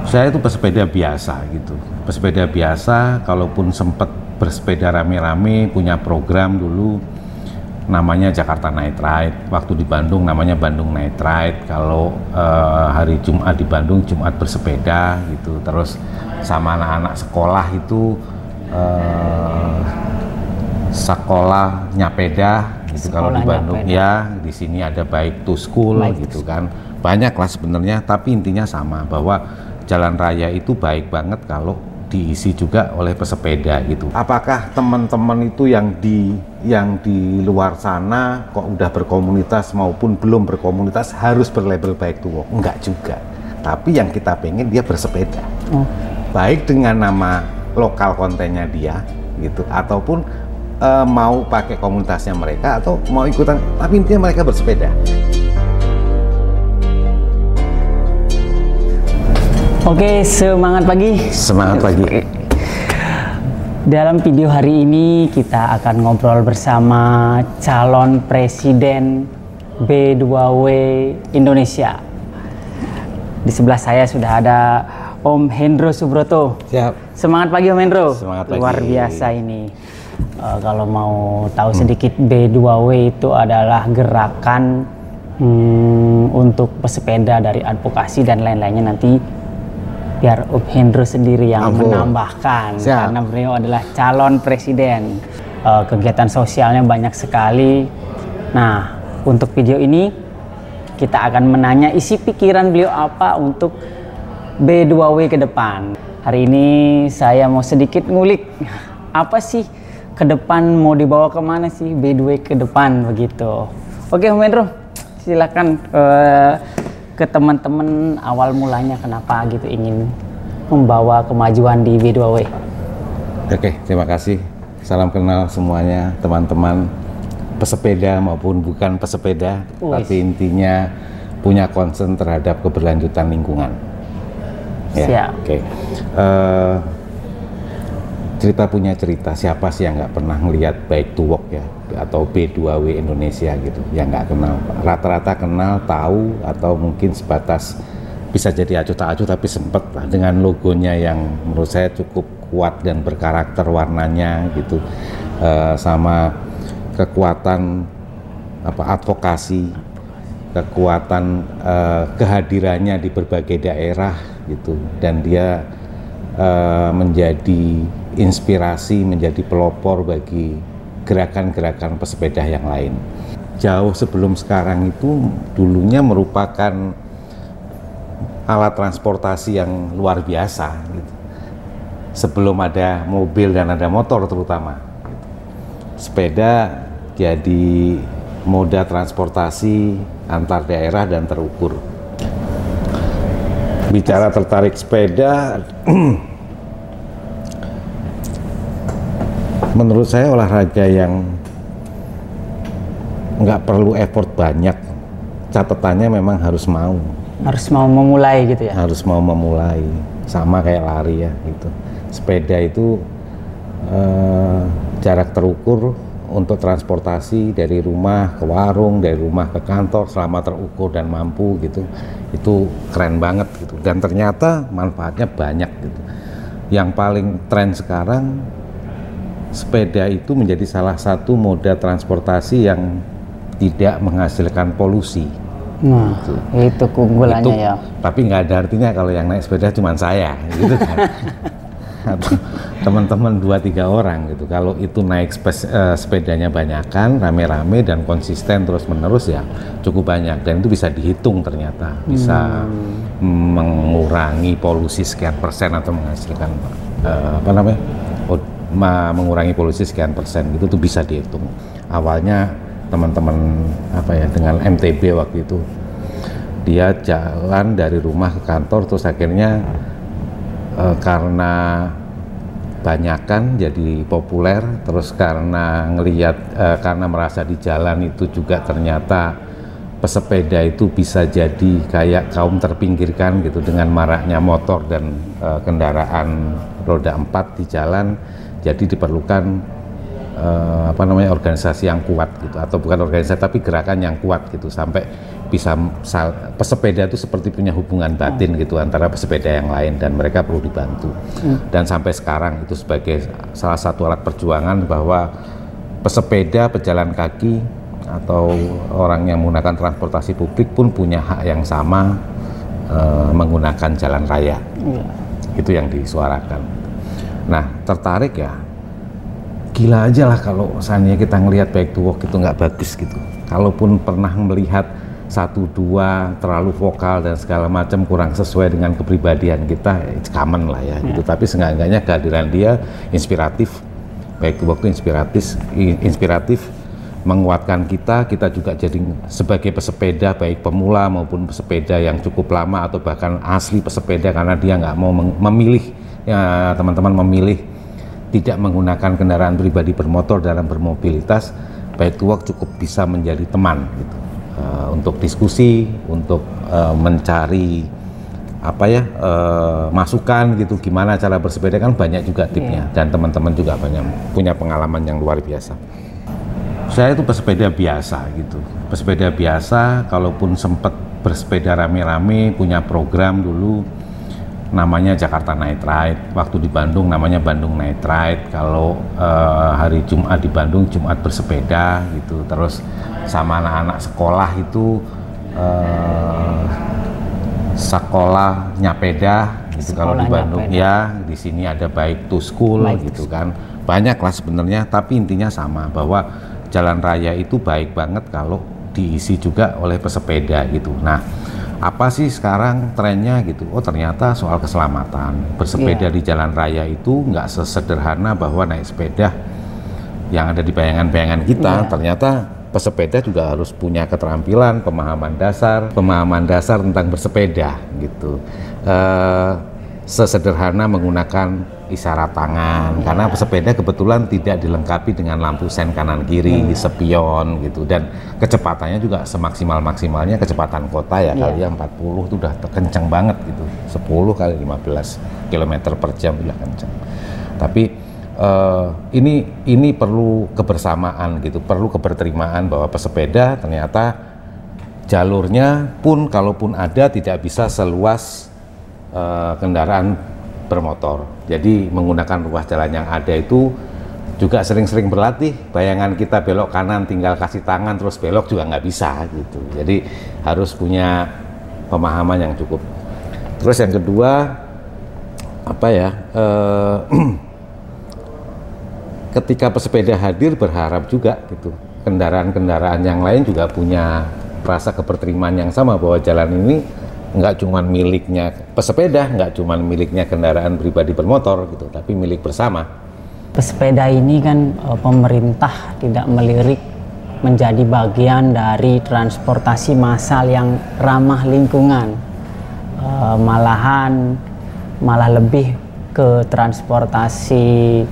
Saya itu pesepeda biasa gitu, pesepeda biasa. Kalaupun sempat bersepeda rame-rame, punya program dulu namanya Jakarta Night Ride. Waktu di Bandung namanya Bandung Night Ride. Kalau hari Jumat di Bandung, Jumat bersepeda gitu. Terus sama anak-anak sekolah itu sekolah nyapeda gitu. Kalau di Bandung ya, di sini ada Bike to School gitu kan. Banyak lah sebenarnya, tapi intinya sama bahwa jalan raya itu baik banget kalau diisi juga oleh pesepeda gitu. Apakah teman-teman itu yang di luar sana kok udah berkomunitas maupun belum berkomunitas harus berlabel Bike to Walk? Enggak juga. Tapi yang kita pengen dia bersepeda. Baik dengan nama lokal kontennya dia gitu, ataupun mau pakai komunitasnya mereka atau mau ikutan, tapi intinya mereka bersepeda. Oke, semangat pagi. Semangat pagi. Dalam video hari ini kita akan ngobrol bersama calon presiden B2W Indonesia. Di sebelah saya sudah ada Om Hendro Subroto. Siap. Semangat pagi Om Hendro. Semangat pagi. Luar biasa ini. Kalau mau tahu sedikit, B2W itu adalah gerakan untuk pesepeda dari advokasi dan lain-lainnya. Nanti biar Om Hendro sendiri yang menambahkan. Siap. Karena beliau adalah calon presiden. Kegiatan sosialnya banyak sekali. Nah, untuk video ini kita akan menanya isi pikiran beliau apa untuk B2W ke depan. Hari ini saya mau sedikit ngulik apa sih ke depan, mau dibawa kemana sih B2W ke depan begitu. Oke Om Hendro, silakan ke teman-teman awal mulanya kenapa gitu ingin membawa kemajuan di B2W. Oke, terima kasih. Salam kenal semuanya teman-teman pesepeda maupun bukan pesepeda, tapi intinya punya concern terhadap keberlanjutan lingkungan. Ya, siap. Oke. Cerita punya cerita, siapa sih yang nggak pernah ngelihat Bike to Walk ya, atau B2W Indonesia gitu, yang nggak kenal. Rata-rata kenal, tahu, atau mungkin sebatas bisa jadi acuh tak acuh, tapi sempet lah dengan logonya yang menurut saya cukup kuat dan berkarakter warnanya gitu, sama kekuatan advokasi, kekuatan kehadirannya di berbagai daerah gitu, dan dia menjadi inspirasi, menjadi pelopor bagi gerakan-gerakan pesepeda yang lain. Jauh sebelum sekarang itu dulunya merupakan alat transportasi yang luar biasa gitu. Sebelum ada mobil dan ada motor terutama. Sepeda jadi moda transportasi antar daerah dan terukur. Bicara tertarik sepeda, menurut saya olahraga yang nggak perlu effort banyak. Catatannya memang harus mau. Harus mau memulai gitu ya? Harus mau memulai, sama kayak lari ya gitu. Sepeda itu jarak terukur untuk transportasi dari rumah ke warung, dari rumah ke kantor selama terukur dan mampu gitu. Itu keren banget gitu, dan ternyata manfaatnya banyak gitu. Yang paling tren sekarang, sepeda itu menjadi salah satu moda transportasi yang tidak menghasilkan polusi. Nah, gitu. Itu keunggulannya ya. Tapi nggak ada artinya kalau yang naik sepeda cuma saya gitu kan. Atau teman-teman 2-3 orang gitu. Kalau itu naik sepedanya banyakan, rame-rame dan konsisten terus-menerus ya cukup banyak, dan itu bisa dihitung ternyata bisa mengurangi polusi sekian persen atau menghasilkan mengurangi polusi sekian persen gitu, tuh bisa dihitung. Awalnya teman-teman dengan MTB waktu itu dia jalan dari rumah ke kantor, terus akhirnya karena banyakan jadi populer, terus karena karena merasa di jalan itu juga ternyata pesepeda itu bisa jadi kayak kaum terpinggirkan gitu dengan maraknya motor dan kendaraan roda 4 di jalan. Jadi diperlukan organisasi yang kuat gitu, atau bukan organisasi tapi gerakan yang kuat gitu, sampai pesepeda itu seperti punya hubungan batin gitu antara pesepeda yang lain, dan mereka perlu dibantu. Dan sampai sekarang itu sebagai salah satu alat perjuangan bahwa pesepeda, pejalan kaki atau orang yang menggunakan transportasi publik pun punya hak yang sama menggunakan jalan raya. Itu yang disuarakan. Nah, tertarik ya, gila aja lah kalau misalnya kita ngelihat Bike to Work itu nggak bagus gitu. Kalaupun pernah melihat satu dua terlalu vokal dan segala macam kurang sesuai dengan kepribadian kita, it's common lah ya gitu. Tapi seenggak-enggaknya kehadiran dia inspiratif. Bike to Work itu inspiratif, menguatkan kita juga jadi sebagai pesepeda baik pemula maupun pesepeda yang cukup lama atau bahkan asli pesepeda, karena dia nggak mau memilih ya teman-teman, memilih tidak menggunakan kendaraan pribadi bermotor dalam bermobilitas. Bike to Work cukup bisa menjadi teman gitu, untuk diskusi, untuk mencari masukan gitu, gimana cara bersepeda, kan banyak juga tipnya. Dan teman-teman juga banyak punya pengalaman yang luar biasa. Saya itu pesepeda biasa gitu, pesepeda biasa. Kalaupun sempat bersepeda rame-rame, punya program dulu namanya Jakarta Night Ride, waktu di Bandung namanya Bandung Night Ride. Kalau hari Jumat di Bandung, Jumat bersepeda gitu. Terus sama anak-anak sekolah itu sekolah nyapeda gitu. Kalau di Bandung ya, di sini ada Bike to School gitu kan. Banyak lah sebenarnya, tapi intinya sama, bahwa jalan raya itu baik banget kalau diisi juga oleh pesepeda gitu. Nah, apa sih sekarang trennya gitu? Oh, ternyata soal keselamatan. Bersepeda di jalan raya itu nggak sesederhana bahwa naik sepeda yang ada di bayangan-bayangan kita. Ternyata pesepeda juga harus punya keterampilan, pemahaman dasar tentang bersepeda gitu. Sesederhana menggunakan isyarat tangan, karena pesepeda kebetulan tidak dilengkapi dengan lampu sen kanan kiri, spion gitu, dan kecepatannya juga semaksimal-maksimalnya kecepatan kota ya, kali ya 40 itu udah kenceng banget gitu, 10 kali 15 km per jam udah kenceng. Tapi ini perlu kebersamaan gitu, perlu keberterimaan bahwa pesepeda ternyata jalurnya pun kalaupun ada tidak bisa seluas kendaraan bermotor. Jadi menggunakan ruas jalan yang ada itu juga sering-sering berlatih. Bayangan kita belok kanan tinggal kasih tangan terus belok juga nggak bisa gitu. Jadi harus punya pemahaman yang cukup. Terus yang kedua ketika pesepeda hadir, berharap juga gitu kendaraan-kendaraan yang lain juga punya rasa keberterimaan yang sama, bahwa jalan ini nggak cuma miliknya pesepeda, nggak cuma miliknya kendaraan pribadi bermotor gitu, tapi milik bersama. Pesepeda ini kan pemerintah tidak melirik menjadi bagian dari transportasi massal yang ramah lingkungan, malah lebih ke transportasi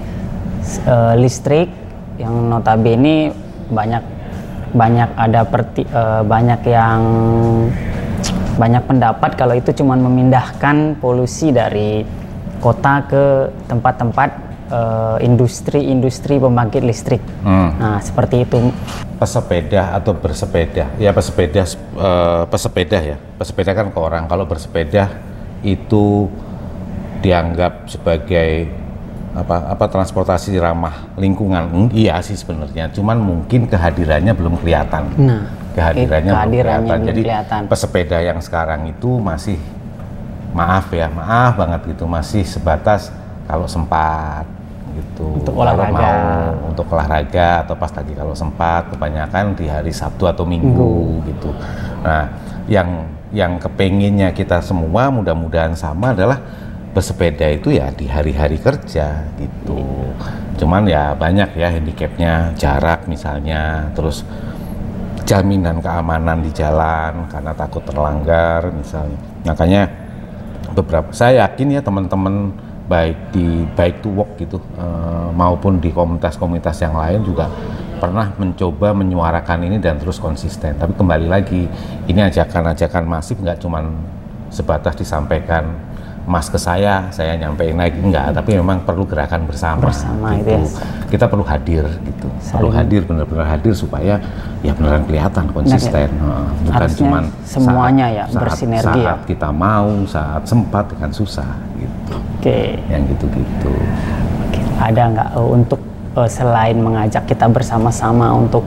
listrik yang notabene banyak pendapat kalau itu cuma memindahkan polusi dari kota ke tempat-tempat industri pembangkit listrik. Nah, seperti itu. Pesepeda atau bersepeda, ya pesepeda ya. Pesepeda kan ke orang. Kalau bersepeda itu dianggap sebagai transportasi ramah lingkungan. Iya sih sebenarnya, cuman mungkin kehadirannya belum kelihatan. Kehadirannya belum kelihatan. Jadi pesepeda yang sekarang itu masih maaf banget gitu, masih sebatas kalau sempat gitu, untuk olahraga atau pas lagi kalau sempat, kebanyakan di hari Sabtu atau Minggu gitu. Nah, yang kepenginnya kita semua mudah-mudahan sama adalah bersepeda itu ya di hari-hari kerja gitu. Cuman ya banyak ya handicapnya, jarak misalnya, terus jaminan keamanan di jalan karena takut terlanggar misalnya. Makanya saya yakin ya teman-teman baik di Bike to Work gitu maupun di komunitas-komunitas yang lain juga pernah mencoba menyuarakan ini dan terus konsisten. Tapi kembali lagi, ini ajakan-ajakan masif nggak cuman sebatas disampaikan Mas ke saya nyampein lagi, enggak, tapi memang perlu gerakan bersama gitu. Itu ya. Kita perlu hadir gitu, perlu hadir, benar-benar hadir supaya ya beneran kelihatan konsisten. Bukan cuma semuanya bersinergi saat kita mau, saat sempat dengan susah gitu. Yang gitu-gitu. Ada nggak untuk selain mengajak kita bersama-sama untuk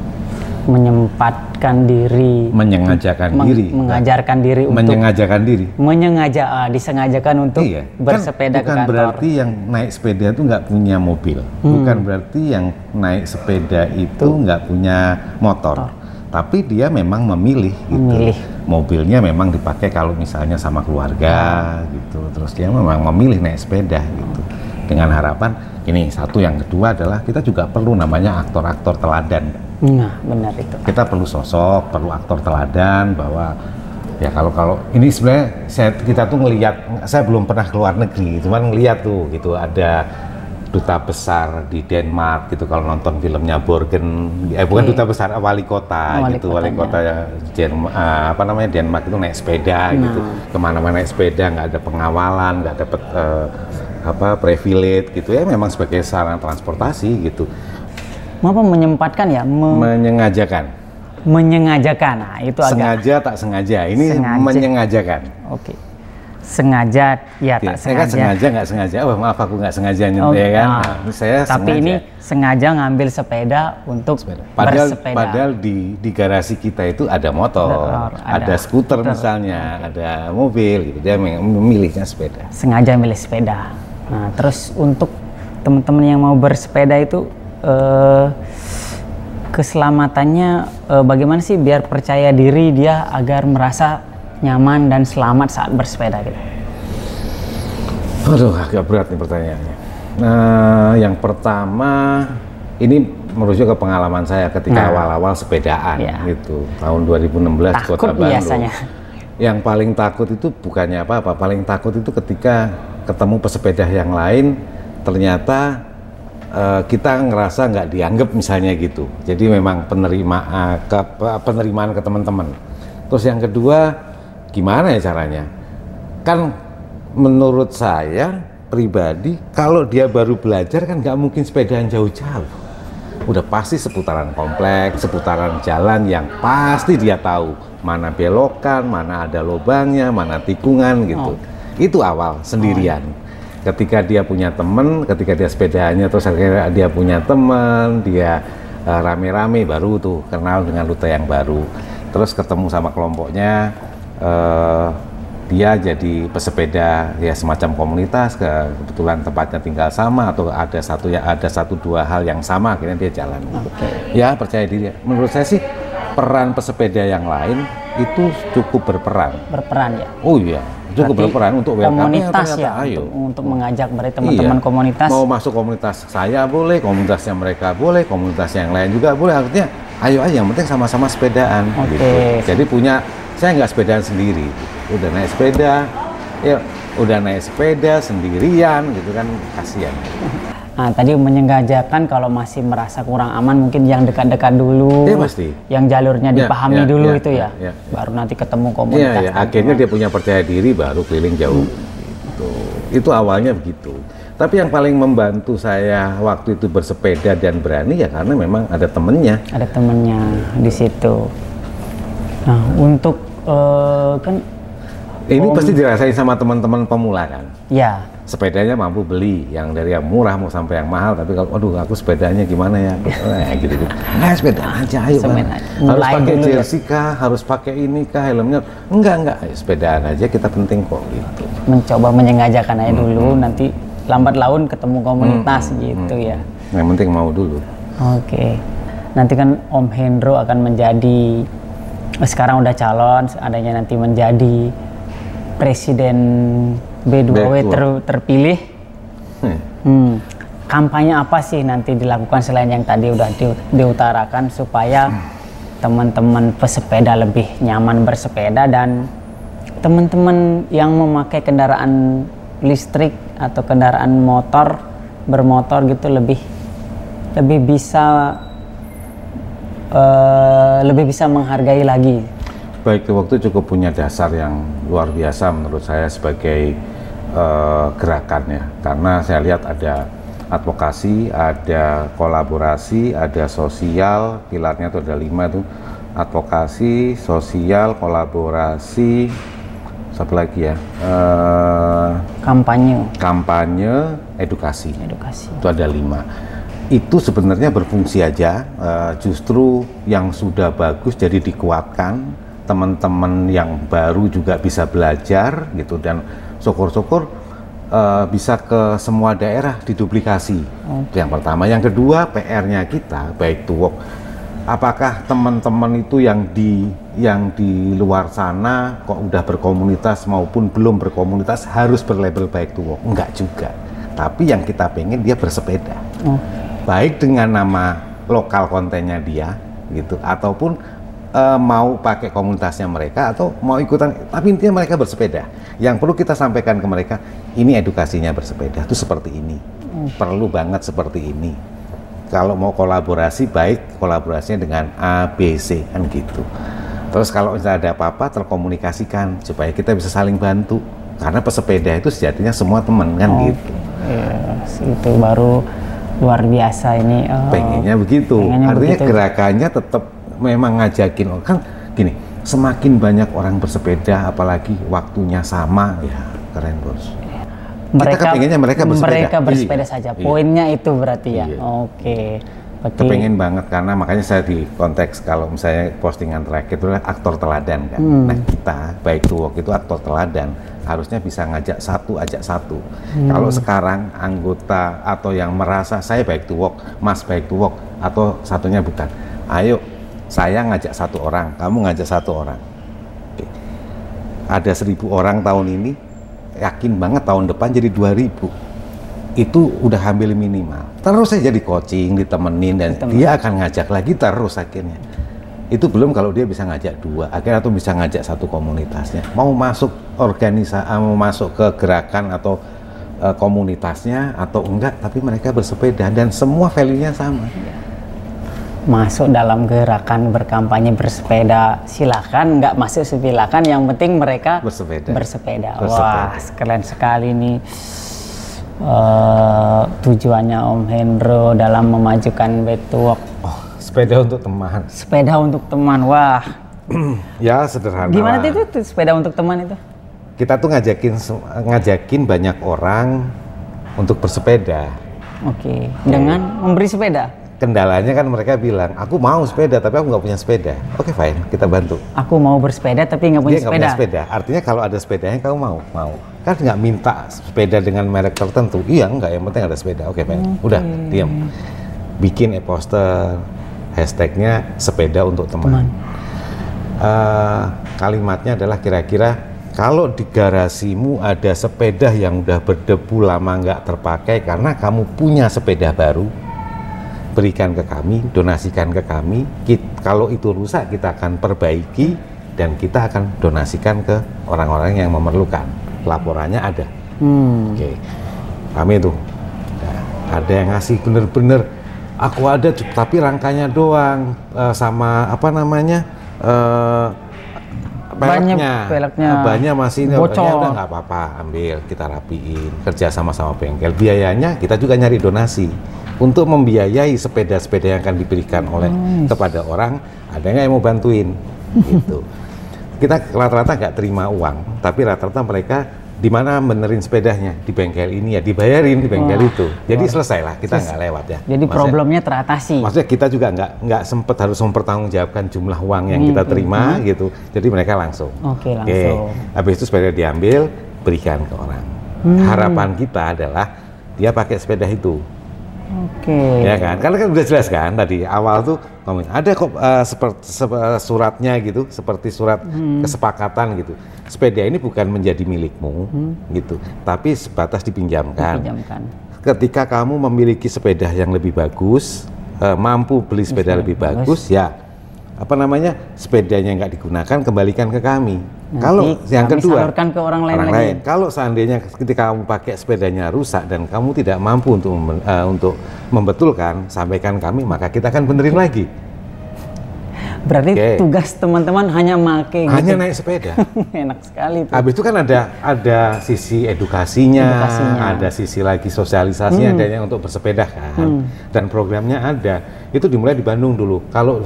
mengajarkan diri disengajakan untuk bersepeda ke kantor. Bukan berarti yang naik sepeda itu nggak punya mobil, bukan berarti yang naik sepeda itu nggak punya motor, tapi dia memang memilih gitu. Mobilnya memang dipakai kalau misalnya sama keluarga gitu, terus dia memang memilih naik sepeda gitu, dengan harapan ini. Satu, yang kedua adalah kita juga perlu namanya aktor-aktor teladan. Nah, benar itu. Kita perlu sosok, perlu aktor teladan bahwa ya kalau ini sebenarnya kita tuh ngelihat, saya belum pernah keluar negeri, cuman ngelihat tuh gitu ada duta besar di Denmark gitu, kalau nonton filmnya Borgen, bukan duta besar, wali kota Denmark itu naik sepeda gitu, kemana-mana naik sepeda, nggak ada pengawalan, nggak dapet privilege gitu ya, memang sebagai sarana transportasi gitu. Menyempatkan ya, menyengajakan. Nah itu agak sengaja tak sengaja, ini menyengajakan. Sengaja ya tak sengaja. Saya kan sengaja nggak sengaja, maaf aku nggak sengaja nyetir ya kan. Saya tapi sengaja. Ini sengaja ngambil sepeda untuk bersepeda. Padahal di garasi kita itu ada motor, ada skuter misalnya, ada mobil gitu. Dia memilihnya sepeda. Sengaja milih sepeda. Nah, terus untuk teman-teman yang mau bersepeda itu keselamatannya bagaimana sih biar percaya diri dia agar merasa nyaman dan selamat saat bersepeda gitu? Aduh, agak berat nih pertanyaannya. Nah, yang pertama ini merujuk ke pengalaman saya ketika awal-awal sepedaan gitu, tahun 2016 di Kota Bandung. Biasanya. Yang paling takut itu bukannya apa-apa, paling takut itu ketika ketemu pesepeda yang lain ternyata kita ngerasa nggak dianggap misalnya gitu. Jadi memang penerimaan ke teman-teman. Terus yang kedua, gimana ya caranya? Kan menurut saya pribadi, kalau dia baru belajar kan nggak mungkin sepedaan jauh-jauh. Udah pasti seputaran kompleks, seputaran jalan yang pasti dia tahu mana belokan, mana ada lubangnya, mana tikungan gitu. Itu awal sendirian. Ketika dia punya teman, ketika dia sepedanya terus akhirnya dia punya teman, dia rame-rame, baru tuh kenal dengan rute yang baru. Terus ketemu sama kelompoknya, dia jadi pesepeda ya semacam komunitas, kebetulan tempatnya tinggal sama atau ada satu dua hal yang sama, akhirnya dia jalan. Ya percaya diri. Menurut saya sih peran pesepeda yang lain itu cukup berperan ya. Oh iya, cukup berperan untuk komunitas ya, untuk mengajak dari teman-teman komunitas. Mau masuk komunitas saya boleh, komunitasnya mereka boleh, komunitas yang lain juga boleh. Artinya ayo aja, yang penting sama-sama sepedaan gitu. Jadi saya nggak sepedaan sendiri, udah naik sepeda sendirian gitu kan, kasihan. Nah, tadi menyengajakan kalau masih merasa kurang aman mungkin yang dekat-dekat dulu, pasti. Yang jalurnya dipahami dulu itu ya, baru nanti ketemu komunitas. Akhirnya dia punya percaya diri, baru keliling jauh. Itu awalnya begitu. Tapi yang paling membantu saya waktu itu bersepeda dan berani ya karena memang ada temennya. Ada temennya di situ. Nah, untuk kan ini pasti dirasain sama teman-teman pemula kan? Ya. Sepedanya mampu beli, yang dari yang murah mau sampai yang mahal, tapi kalau aduh aku sepedanya gimana ya? Gitu. Nah, sepeda aja ayo. Harus pakai jersey kah? Harus pakai ini kah? Helmnya? Enggak, ayo sepedaan aja, kita penting kok gitu. Mencoba menyengajakan aja dulu, nanti lambat laun ketemu komunitas gitu ya. Yang penting mau dulu. Oke. Nanti kan Om Hendro akan menjadi, sekarang udah calon, adanya nanti menjadi Presiden B2W terpilih. Kampanye apa sih nanti dilakukan selain yang tadi udah diutarakan supaya teman-teman pesepeda lebih nyaman bersepeda dan teman-teman yang memakai kendaraan listrik atau kendaraan bermotor gitu lebih bisa menghargai lagi. Baik, waktu cukup punya dasar yang luar biasa menurut saya sebagai gerakannya, karena saya lihat ada advokasi, ada kolaborasi, ada sosial, pilarnya itu ada 5 tuh, advokasi, sosial, kolaborasi, satu lagi ya, kampanye, edukasi. Itu ada 5. Itu sebenarnya berfungsi aja, justru yang sudah bagus jadi dikuatkan, teman-teman yang baru juga bisa belajar gitu, dan syukur-syukur bisa ke semua daerah diduplikasi. Itu yang pertama. Yang kedua, PR-nya kita baik to work. Apakah teman-teman itu yang di luar sana kok udah berkomunitas maupun belum berkomunitas harus berlabel baik to work? Enggak juga. Tapi yang kita pengen dia bersepeda. Baik dengan nama lokal kontennya dia gitu, ataupun mau pakai komunitasnya mereka atau mau ikutan, tapi intinya mereka bersepeda. Yang perlu kita sampaikan ke mereka, ini edukasinya bersepeda itu seperti ini, perlu banget seperti ini. Kalau mau kolaborasi, baik kolaborasinya dengan A, B, C, kan gitu. Terus kalau misalnya ada apa-apa, terkomunikasikan supaya kita bisa saling bantu. Karena pesepeda itu sejatinya semua teman, kan gitu. Yes, itu baru luar biasa ini. Pengennya begitu. Artinya gerakannya tetap memang ngajakin, kan gini, semakin banyak orang bersepeda, apalagi waktunya sama, ya keren bos. Kita pengennya mereka bersepeda saja. Poinnya itu berarti ya. Oke. Kepengen banget, karena makanya saya di konteks kalau misalnya postingan terakhir itu adalah aktor teladan kan. Nah kita baik to work itu aktor teladan, harusnya bisa ngajak satu, ajak satu. Kalau sekarang anggota atau yang merasa saya baik to work, Mas baik to work, atau satunya bukan, ayo saya ngajak 1 orang, kamu ngajak 1 orang. Oke. Ada 1.000 orang tahun ini, yakin banget tahun depan jadi 2.000. Itu udah hampir minimal. Terus saya jadi coaching, ditemenin, dan dia akan ngajak lagi terus akhirnya. Itu belum kalau dia bisa ngajak 2, akhirnya atau bisa ngajak 1 komunitasnya. Mau masuk organisasi, mau masuk ke gerakan atau komunitasnya atau enggak, tapi mereka bersepeda dan semua value-nya sama. Masuk dalam gerakan berkampanye bersepeda, silakan, nggak masuk silakan, yang penting mereka bersepeda. Wah, keren sekali nih tujuannya Om Hendro dalam memajukan back to work. Sepeda untuk teman. Sepeda untuk teman, wah. Ya sederhana. Gimana itu sepeda untuk teman itu? Kita tuh ngajakin banyak orang untuk bersepeda. Oke. Dengan memberi sepeda. Kendalanya kan mereka bilang, aku mau sepeda tapi aku nggak punya sepeda. Oke, fine, kita bantu. Aku mau bersepeda tapi nggak punya sepeda. Nggak punya sepeda. Artinya kalau ada sepedanya kamu mau. Kan nggak minta sepeda dengan merek tertentu. Iya, nggak, yang penting ada sepeda. Oke, fine. Udah, diam. Bikin e-poster, hashtagnya sepeda untuk teman. Kalimatnya adalah kira-kira, kalau di garasimu ada sepeda yang udah berdebu lama nggak terpakai karena kamu punya sepeda baru, berikan ke kami, donasikan ke kami. Kalau itu rusak, kita akan perbaiki dan kita akan donasikan ke orang-orang yang memerlukan. Laporannya ada. Oke. Kami tuh ada yang ngasih bener-bener, aku ada tapi rangkanya doang, sama apa namanya, peleknya banyak masih bocor. Ya udah nggak apa-apa, ambil, kita rapiin, kerja sama-sama bengkel. Biayanya kita juga nyari donasi untuk membiayai sepeda-sepeda yang akan diberikan oleh kepada orang. Ada nggak yang mau bantuin gitu. Kita rata-rata nggak terima uang, tapi rata-rata mereka di mana benerin sepedanya, di bengkel ini ya, dibayarin di bengkel itu. Jadi selesai lah, kita nggak lewat ya. Jadi problemnya teratasi. Maksudnya kita juga nggak sempet harus mempertanggungjawabkan jumlah uang yang kita terima gitu. Jadi mereka langsung. Oke, langsung. Habis itu sepeda diambil, berikan ke orang. Harapan kita adalah dia pakai sepeda itu. Ya kan, karena kan udah jelas kan tadi awal tuh ada kok suratnya gitu, seperti surat kesepakatan gitu. Sepeda ini bukan menjadi milikmu gitu, tapi sebatas dipinjamkan. Ketika kamu memiliki sepeda yang lebih bagus, mampu beli sepeda lebih bagus, ya apa namanya, sepedanya nggak digunakan, kembalikan ke kami. Nanti kalau yang kedua, salurkan ke orang lain. Kalau seandainya ketika kamu pakai sepedanya rusak dan kamu tidak mampu untuk membetulkan, sampaikan kami, maka kita akan benerin lagi. Berarti tugas teman-teman hanya hanya naik sepeda. Enak sekali tuh. Habis itu kan ada sisi edukasinya, ada sisi lagi sosialisasinya, adanya untuk bersepeda kan. Dan programnya ada. Itu dimulai di Bandung dulu. Kalau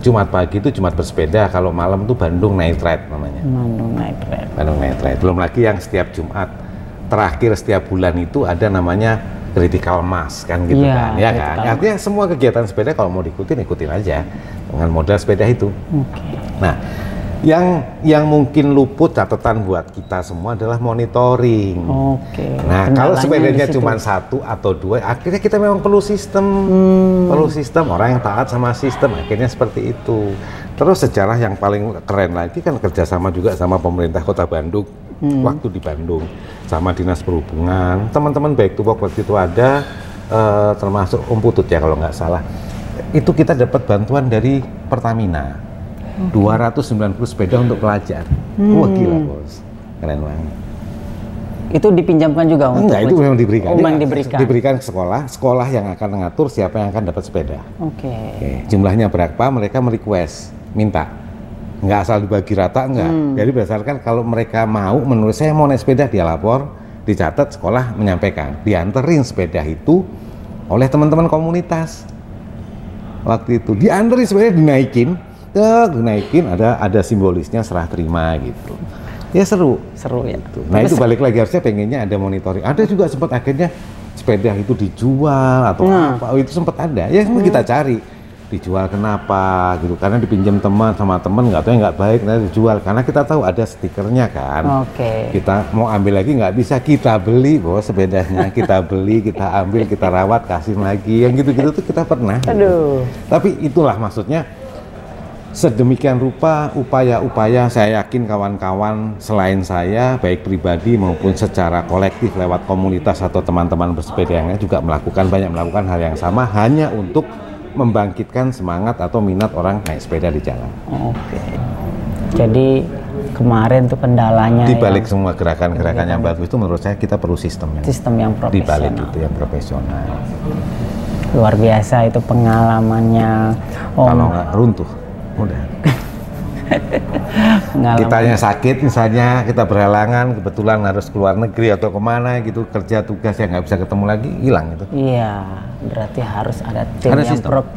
Jumat pagi itu Jumat bersepeda, kalau malam itu Bandung Night Ride namanya. Bandung Night Ride. Belum lagi yang setiap Jumat terakhir setiap bulan itu ada namanya Critical Mass kan gitu kan, ya kan. Artinya semua kegiatan sepeda kalau mau ikutin aja dengan modal sepeda itu. Nah, yang mungkin luput catatan buat kita semua adalah monitoring. Nah, kalau sepedanya cuma 1 atau 2, akhirnya kita memang perlu sistem orang yang taat sama sistem. Akhirnya seperti itu. Terus sejarah yang paling keren lagi kan kerjasama juga sama pemerintah Kota Bandung. Waktu di Bandung sama Dinas Perhubungan, teman-teman baik tuh waktu itu ada termasuk Om Putut ya kalau nggak salah, itu kita dapat bantuan dari Pertamina 290 sepeda untuk pelajar. Wah gila bos, keren banget. Itu dipinjamkan juga untuk? Enggak, itu memang diberikan. Diberikan ke sekolah yang akan mengatur siapa yang akan dapat sepeda. Jumlahnya berapa mereka merequest, minta. Nggak asal dibagi rata, enggak. Jadi berdasarkan kalau mereka mau, menurut saya mau naik sepeda, dia lapor, dicatat, sekolah menyampaikan, dianterin sepeda itu oleh teman-teman komunitas. Waktu itu dianterin sepeda, dinaikin, ada simbolisnya serah terima gitu. Ya seru ya. Gitu. Nah itu balik lagi, harusnya pengennya ada monitoring. Ada juga sempat akhirnya sepeda itu dijual atau apa, itu sempat ada. Ya kita cari. Dijual kenapa gitu, karena dipinjam sama teman nggak tahu yang nggak baik, nanti dijual karena kita tahu ada stikernya kan. Kita mau ambil lagi nggak bisa, kita beli bos sepedanya, kita beli, kita ambil, kita rawat, kasih lagi, yang gitu-gitu tuh kita pernah. Tapi itulah maksudnya, sedemikian rupa upaya-upaya saya yakin kawan-kawan selain saya baik pribadi maupun secara kolektif lewat komunitas atau teman-teman bersepeda yang lain juga banyak melakukan hal yang sama, hanya untuk membangkitkan semangat atau minat orang naik sepeda di jalan. Jadi kemarin tuh kendalanya di balik semua gerakan-gerakan yang bagus itu menurut saya kita perlu sistem yang profesional. Di balik itu yang profesional. Luar biasa itu pengalamannya. Kalau nggak runtuh, udah. Kitanya sakit misalnya, kita berhalangan kebetulan harus keluar negeri atau kemana gitu, kerja tugas yang nggak bisa ketemu lagi, hilang gitu. Iya, berarti harus ada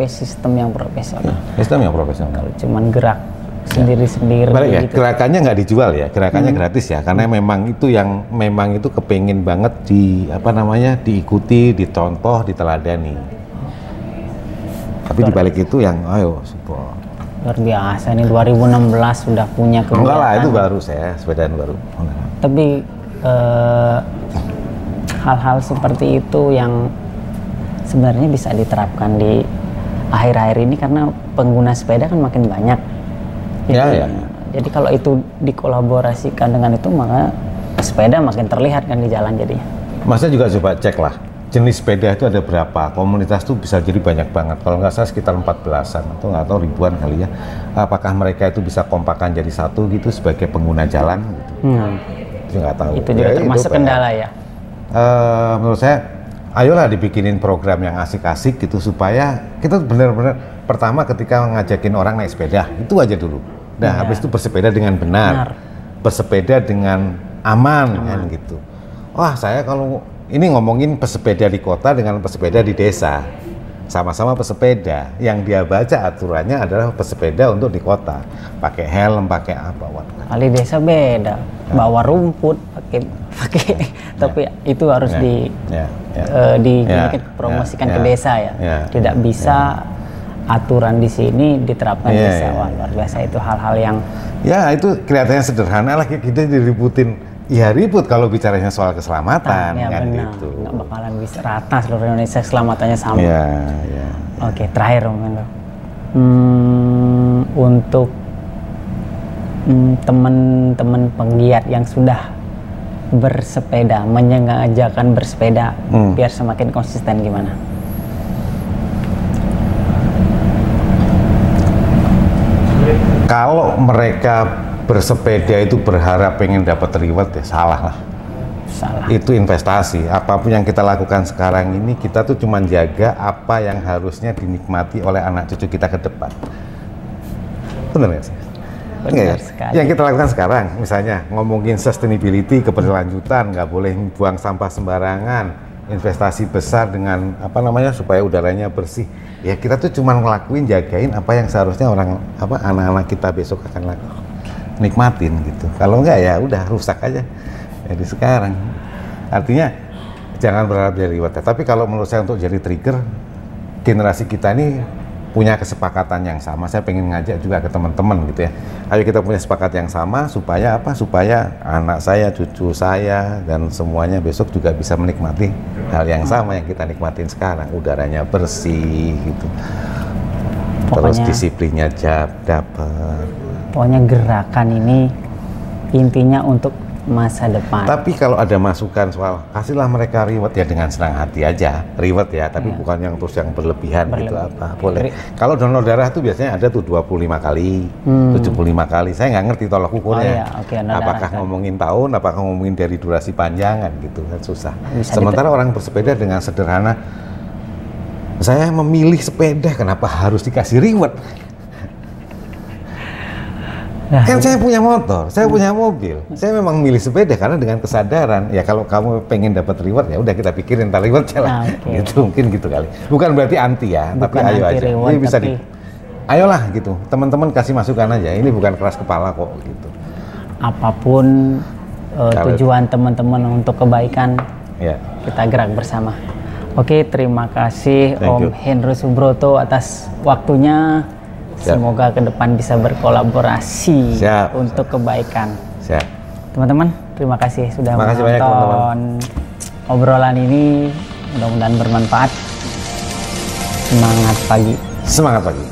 sistem yang profesional. Sistem yang profesional. Kalau cuman gerak sendiri-sendiri gitu. Gerakannya nggak dijual ya, gerakannya gratis ya, karena memang itu kepengin banget diikuti, dicontoh, diteladani. Tapi dibalik itu yang ayo support. Luar biasa nih, 2016 sudah punya kegiatan. Enggak lah, itu baru sepedaan baru. Tapi hal-hal seperti itu yang sebenarnya bisa diterapkan di akhir-akhir ini karena pengguna sepeda kan makin banyak. Jadi kalau itu dikolaborasikan dengan itu, maka sepeda makin terlihat kan di jalan jadinya. Masnya juga coba cek lah, jenis sepeda itu ada berapa, komunitas tuh bisa jadi banyak banget, kalau nggak salah sekitar 14-an atau nggak tahu ribuan kali ya. Apakah mereka itu bisa kompakan jadi satu gitu sebagai pengguna jalan gitu? Itu nggak tahu. Itu juga termasuk kendala ya? Menurut saya, ayolah dibikinin program yang asik-asik gitu supaya kita benar-benar pertama ketika ngajakin orang naik sepeda itu aja dulu. Nah habis itu bersepeda dengan benar. Bersepeda dengan aman kan gitu. Wah saya kalau ini ngomongin pesepeda di kota dengan pesepeda di desa, sama-sama pesepeda. Yang dia baca aturannya adalah pesepeda untuk di kota, pakai helm, pakai apa? Kali desa beda, bawa rumput, pakai. Tapi itu harus dipromosikan ke desa ya. Tidak bisa aturan di sini diterapkan di desa. Wah, luar biasa itu hal-hal yang. Ya itu kelihatannya sederhana lah, kita diributin. Ya ribut kalau bicaranya soal keselamatan kan gitu. Nggak bakalan bisa rata seluruh Indonesia keselamatannya sama. Oke, terakhir Om Mendo. Untuk teman-teman penggiat yang sudah bersepeda, menyengajakan bersepeda biar semakin konsisten gimana? Kalau mereka bersepeda itu berharap pengen dapat reward ya salah lah. Salah. Itu investasi. Apapun yang kita lakukan sekarang ini, kita tuh cuma jaga apa yang harusnya dinikmati oleh anak cucu kita ke depan. Benar nggak sih? Benar sekali. Yang kita lakukan sekarang, misalnya ngomongin sustainability, keberlanjutan, nggak boleh buang sampah sembarangan, investasi besar dengan apa namanya supaya udaranya bersih. Ya kita tuh cuma ngelakuin, jagain apa yang seharusnya anak-anak kita besok akan nikmatin gitu. Kalau enggak ya udah rusak aja. Jadi sekarang, artinya jangan berharap jadi reward. Tapi kalau menurut saya untuk jadi trigger, generasi kita ini punya kesepakatan yang sama. Saya pengen ngajak juga ke teman-teman gitu ya. Ayo kita punya sepakat yang sama supaya apa? Supaya anak saya, cucu saya, dan semuanya besok juga bisa menikmati hal yang sama yang kita nikmatin sekarang. Udaranya bersih gitu. Terus disiplinnya dapat. Pokoknya gerakan ini intinya untuk masa depan. Tapi kalau ada masukan soal kasihlah mereka reward ya dengan senang hati aja, reward ya, tapi bukan yang terus yang berlebihan gitu apa boleh. Kalau donor darah tuh biasanya ada tuh 25 kali, 75 kali. Saya nggak ngerti tolak ukurnya. Apakah ngomongin tahun, apakah ngomongin dari durasi panjang kan gitu kan susah. Sementara orang bersepeda dengan sederhana, saya memilih sepeda kenapa harus dikasih reward? Kan saya punya motor, saya punya mobil, saya memang milih sepeda karena dengan kesadaran ya kalau kamu pengen dapat reward ya udah kita pikirin ntar rewardnya lah, gitu mungkin gitu kali. Bukan berarti anti ya, tapi ayo aja, reward, ini bisa ayolah gitu, teman-teman kasih masukan aja, ini bukan keras kepala kok gitu. Apapun tujuan teman-teman untuk kebaikan, kita gerak bersama. Oke, terima kasih Om Hendro Subroto atas waktunya. Semoga ke depan bisa berkolaborasi untuk kebaikan. Teman-teman, terima kasih sudah menonton obrolan ini. Mudah-mudahan bermanfaat. Semangat pagi. Semangat pagi.